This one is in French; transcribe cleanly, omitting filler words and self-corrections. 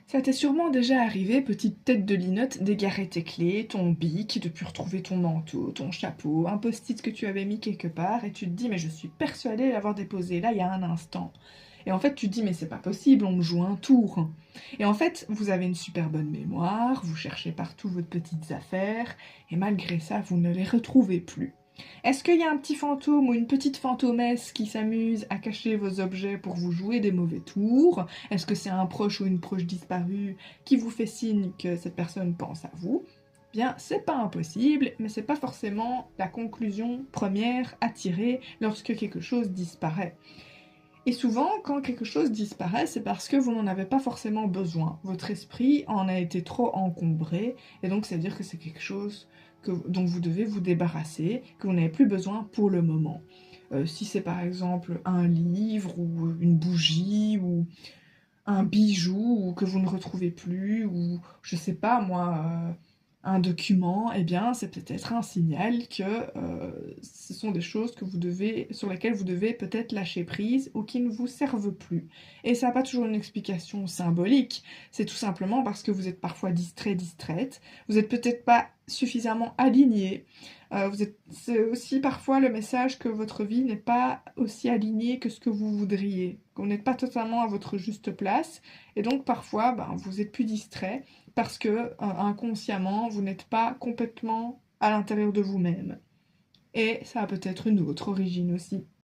Ça t'est sûrement déjà arrivé, petite tête de linotte, d'égarer tes clés, ton bic, de plus retrouver ton manteau, ton chapeau, un post-it que tu avais mis quelque part, et tu te dis mais je suis persuadée l'avoir déposé là il y a un instant. Et en fait tu te dis mais c'est pas possible, on me joue un tour. Et en fait vous avez une super bonne mémoire, vous cherchez partout vos petites affaires, et malgré ça vous ne les retrouvez plus. Est-ce qu'il y a un petit fantôme ou une petite fantomesse qui s'amuse à cacher vos objets pour vous jouer des mauvais tours? Est-ce que c'est un proche ou une proche disparue qui vous fait signe que cette personne pense à vous? Bien, c'est pas impossible, mais c'est pas forcément la conclusion première à tirer lorsque quelque chose disparaît. Et souvent, quand quelque chose disparaît, c'est parce que vous n'en avez pas forcément besoin. Votre esprit en a été trop encombré, et donc ça veut dire que c'est quelque chose dont vous devez vous débarrasser, que vous n'avez plus besoin pour le moment. Si c'est par exemple un livre ou une bougie ou un bijou ou que vous ne retrouvez plus, ou je sais pas moi, un document, eh bien c'est peut-être un signal que ce sont des choses que sur lesquelles vous devez peut-être lâcher prise ou qui ne vous servent plus. Et ça n'a pas toujours une explication symbolique, c'est tout simplement parce que vous êtes parfois distrait, distraite, vous n'êtes peut-être pas suffisamment aligné. C'est aussi parfois le message que votre vie n'est pas aussi alignée que ce que vous voudriez, que vous n'êtes pas totalement à votre juste place, et donc parfois vous êtes plus distrait parce que inconsciemment vous n'êtes pas complètement à l'intérieur de vous-même. Et ça a peut-être une autre origine aussi.